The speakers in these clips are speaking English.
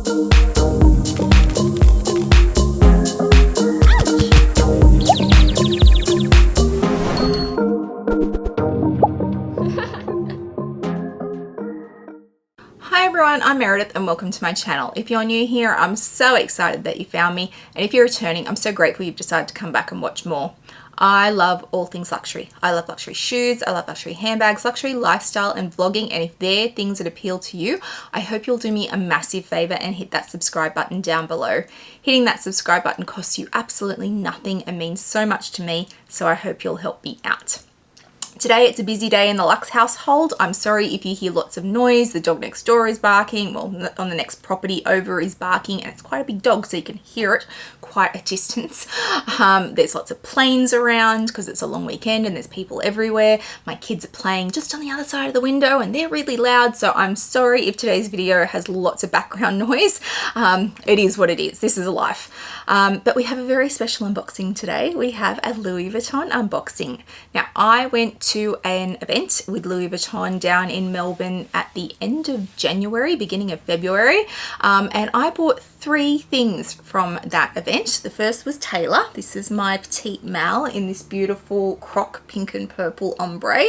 Hi everyone, I'm Meredith and welcome to my channel. If you're new here, I'm so excited that you found me, and if you're returning, I'm so grateful you've decided to come back and watch more. I love all things luxury. I love luxury shoes, I love luxury handbags, luxury lifestyle and vlogging, and if they're things that appeal to you, I hope you'll do me a massive favor and hit that subscribe button down below. Hitting that subscribe button costs you absolutely nothing and means so much to me, so I hope you'll help me out. Today it's a busy day in the Lux household. I'm sorry if you hear lots of noise. The dog next door is barking. Well, on the next property over is barking, and it's quite a big dog, so you can hear it quite a distance. There's lots of planes around because it's a long weekend and there's people everywhere. My kids are playing just on the other side of the window and they're really loud, so I'm sorry if today's video has lots of background noise. It is what it is. This is life. But we have a very special unboxing today. We have a Louis Vuitton unboxing. Now, I went to an event with Louis Vuitton down in Melbourne at the end of January, beginning of February, and I bought 3 things from that event. The first was Taylor. This is my petite Mal in this beautiful croc pink and purple ombre.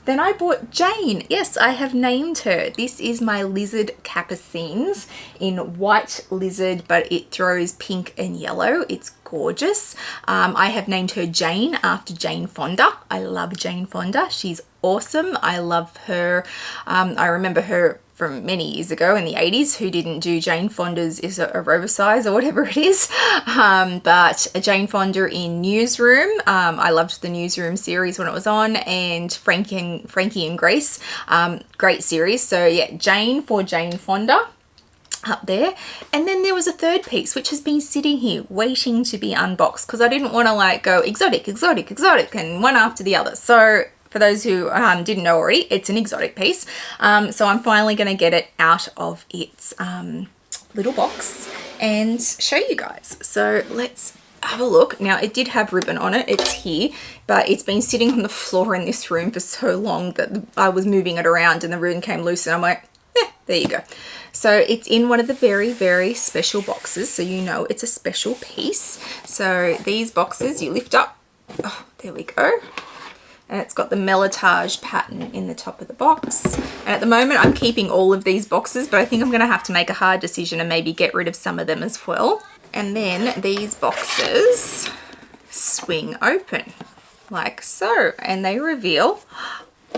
Then I bought Jane. Yes, I have named her. This is my lizard capucines in white lizard, but it throws pink and yellow. It's gorgeous. I have named her Jane after Jane Fonda. I love Jane Fonda. She's awesome. I love her. I remember her from many years ago in the 80s. Who didn't do Jane Fonda's Is It a Roversize or whatever it is, but Jane Fonda in Newsroom. I loved the Newsroom series when it was on, and Frankie and Grace, great series. So yeah, Jane for Jane Fonda up there. And then there was a third piece which has been sitting here waiting to be unboxed because I didn't want to like go exotic and one after the other. So for those who didn't know already, it's an exotic piece. So I'm finally going to get it out of its little box and show you guys. So let's have a look. Now, it did have ribbon on it. It's here, but it's been sitting on the floor in this room for so long that I was moving it around and the ribbon came loose and I'm like, there you go. So it's in one of the very, very special boxes. So you know it's a special piece. So these boxes you lift up. Oh, there we go. And it's got the melletage pattern in the top of the box. And at the moment I'm keeping all of these boxes, but I think I'm going to have to make a hard decision and maybe get rid of some of them as well. And then these boxes swing open like so, and they reveal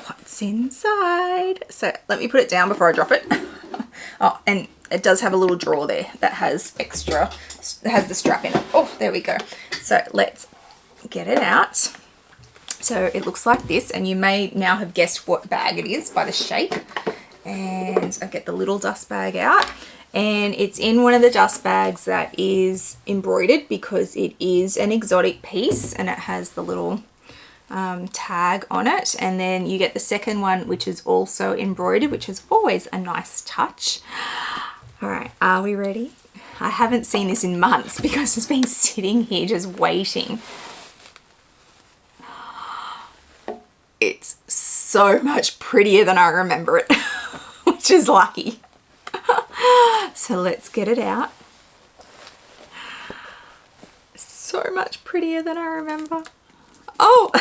what's inside. So let me put it down before I drop it. Oh, and it does have a little drawer there that has extra, has the strap in it. Oh, there we go. So let's get it out. So it looks like this, and you may now have guessed what bag it is by the shape. And I'll get the little dust bag out, and it's in one of the dust bags that is embroidered because it is an exotic piece and it has the little tag on it. And then you get the second one, which is also embroidered, which is always a nice touch. All right, are we ready? I haven't seen this in months because it's been sitting here just waiting. It's so much prettier than I remember it, which is lucky. So let's get it out. So much prettier than I remember. Oh,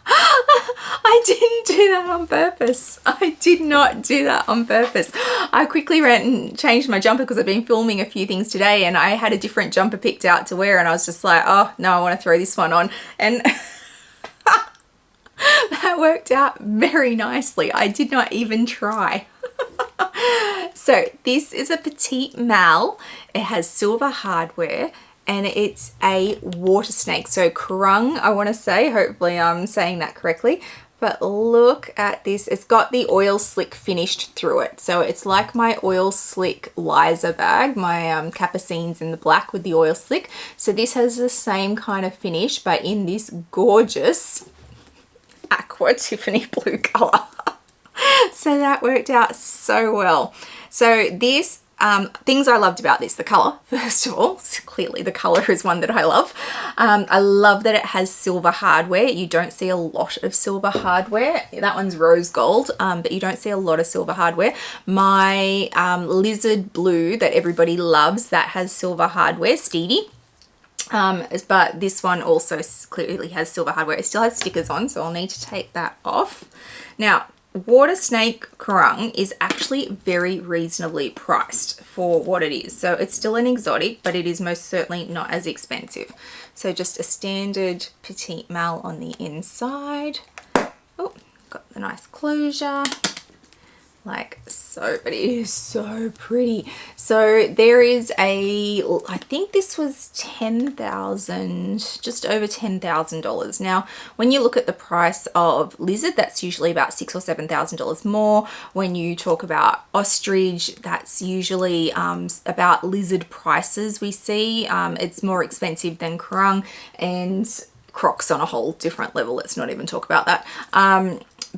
I didn't do that on purpose. I did not do that on purpose. I quickly ran and changed my jumper because I've been filming a few things today and I had a different jumper picked out to wear, and I was just like, oh no, I want to throw this one on. And that worked out very nicely. I did not even try. So this is a petite Mal. It has silver hardware and it's a water snake. So kerung, I want to say. Hopefully I'm saying that correctly. But look at this. It's got the oil slick finished through it. So it's like my oil slick Liza bag, my capucines in the black with the oil slick. So this has the same kind of finish, but in this gorgeous aqua Tiffany blue color. So that worked out so well. So this things I loved about this, the color, first of all. Clearly the color is one that I love. I love that it has silver hardware. You don't see a lot of silver hardware. That one's rose gold, but you don't see a lot of silver hardware. My lizard blue that everybody loves, that has silver hardware, Stevie. But this one also clearly has silver hardware. It still has stickers on, so I'll need to take that off. Now, water snake kerung is actually very reasonably priced for what it is. So it's still an exotic, but it is most certainly not as expensive. So just a standard petite mal on the inside. Oh, got the nice closure. Like so, but it is so pretty. So there is a, I think this was $10,000, just over $10,000. Now, when you look at the price of lizard, that's usually about $6,000 or $7,000 more. When you talk about ostrich, that's usually about lizard prices we see. It's more expensive than kerung, and crocs on a whole different level. Let's not even talk about that.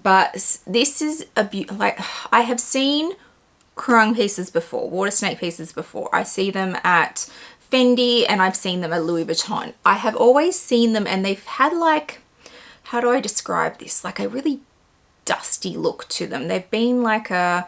But this is like, I have seen kerung pieces before, water snake pieces before. I see them at Fendi and I've seen them at Louis Vuitton. I have always seen them and they've had like, how do I describe this? Like a really dusty look to them. They've been like a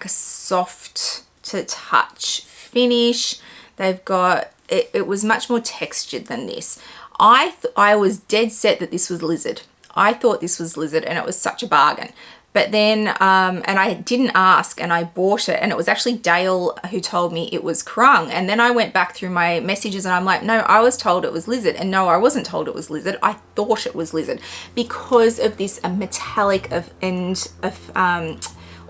soft to touch finish. They've got, it was much more textured than this. I was dead set that this was lizard. I thought this was lizard and it was such a bargain. But then, and I didn't ask and I bought it, and it was actually Dale who told me it was kerung. And then I went back through my messages and I'm like, no, I was told it was lizard. And no, I wasn't told it was lizard. I thought it was lizard because of this metallic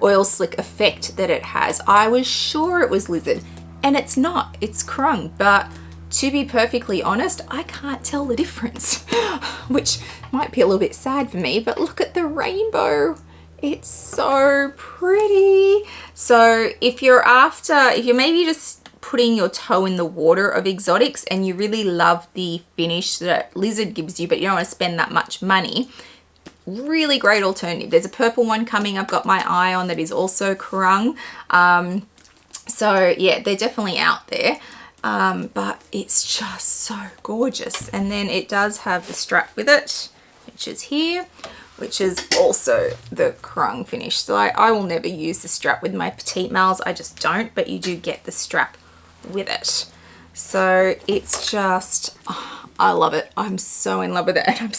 oil slick effect that it has. I was sure it was lizard and it's not, it's kerung. But to be perfectly honest, I can't tell the difference, which might be a little bit sad for me, but look at the rainbow. It's so pretty. So if you're maybe just putting your toe in the water of exotics and you really love the finish that lizard gives you, but you don't want to spend that much money, really great alternative. There's a purple one coming I've got my eye on that is also kerung. So yeah, they're definitely out there. But it's just so gorgeous. And then it does have the strap with it, which is here, which is also the kerung finish. So I will never use the strap with my petite mals. I just don't, but you do get the strap with it. So it's just, oh, I love it. I'm so in love with it. And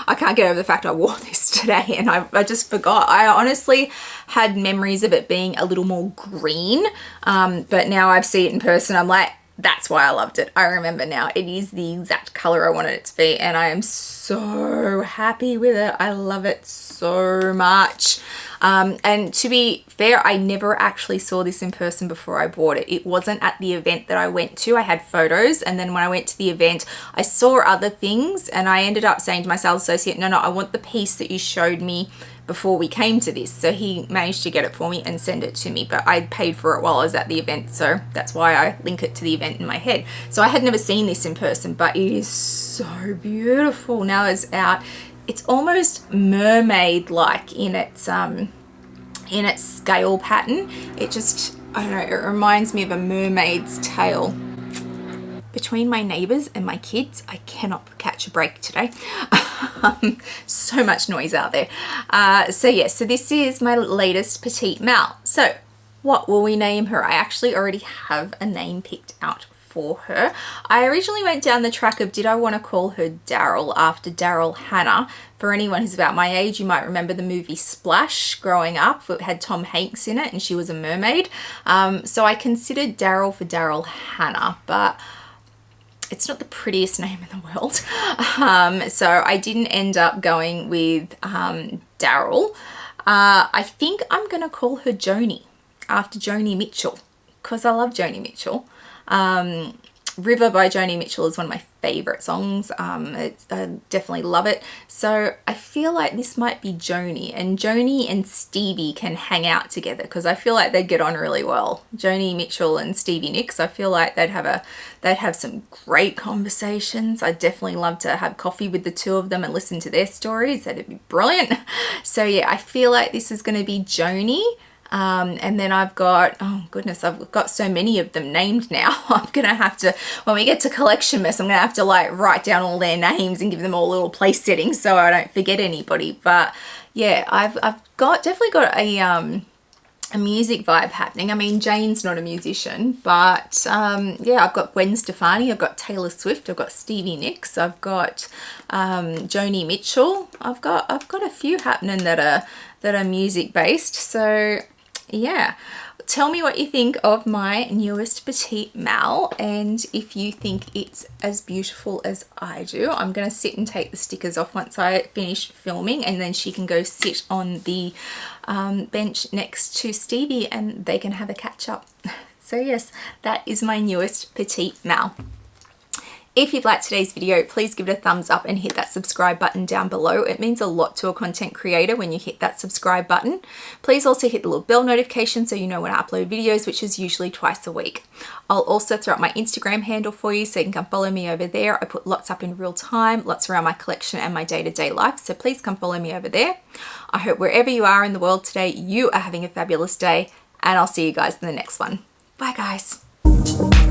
I can't get over the fact I wore this today and I just forgot. I honestly had memories of it being a little more green. But now I see it in person, I'm like, that's why I loved it. I remember now. It is the exact color I wanted it to be and I am so happy with it. I love it so much. And to be fair, I never actually saw this in person before I bought it. It wasn't at the event that I went to. I had photos, and then when I went to the event, I saw other things and I ended up saying to my sales associate, no, I want the piece that you showed me before we came to this. So he managed to get it for me and send it to me, but I paid for it while I was at the event, so that's why I link it to the event in my head. So I had never seen this in person, but it is so beautiful. Now it's out. It's almost mermaid-like in its scale pattern. It just, I don't know, it reminds me of a mermaid's tail. Between my neighbors and my kids, I cannot catch a break today. So much noise out there. So yeah, so this is my latest petite mal. So what will we name her? I actually already have a name picked out for her. I originally went down the track of, did I want to call her Daryl after Daryl Hannah? For anyone who's about my age, you might remember the movie Splash growing up. It had Tom Hanks in it and she was a mermaid. So I considered Daryl for Daryl Hannah, but it's not the prettiest name in the world. So I didn't end up going with Daryl. I think I'm going to call her Joni after Joni Mitchell because I love Joni Mitchell. River by Joni Mitchell is one of my favorite songs. I definitely love it. So I feel like this might be Joni, and Joni and Stevie can hang out together because I feel like they'd get on really well. Joni Mitchell and Stevie Nicks, I feel like they'd have some great conversations. I'd definitely love to have coffee with the two of them and listen to their stories. That'd be brilliant. So yeah, I feel like this is going to be Joni. And then I've got, oh goodness, I've got so many of them named now. I'm gonna have to, when we get to collection mess, I'm gonna have to like write down all their names and give them all little place settings so I don't forget anybody. But yeah, I've definitely got a music vibe happening. I mean, Jane's not a musician, but yeah, I've got Gwen Stefani, I've got Taylor Swift, I've got Stevie Nicks, I've got Joni Mitchell. I've got a few happening that are music based. So yeah, tell me what you think of my newest petite mal, and if you think it's as beautiful as I do. I'm going to sit and take the stickers off once I finish filming, and then she can go sit on the bench next to Stevie and they can have a catch up. So yes, that is my newest petite mal. If you've liked today's video, please give it a thumbs up and hit that subscribe button down below. It means a lot to a content creator when you hit that subscribe button. Please also hit the little bell notification so you know when I upload videos, which is usually twice a week. I'll also throw up my Instagram handle for you so you can come follow me over there. I put lots up in real time, lots around my collection and my day-to-day life. So please come follow me over there. I hope wherever you are in the world today, you are having a fabulous day, and I'll see you guys in the next one. Bye guys.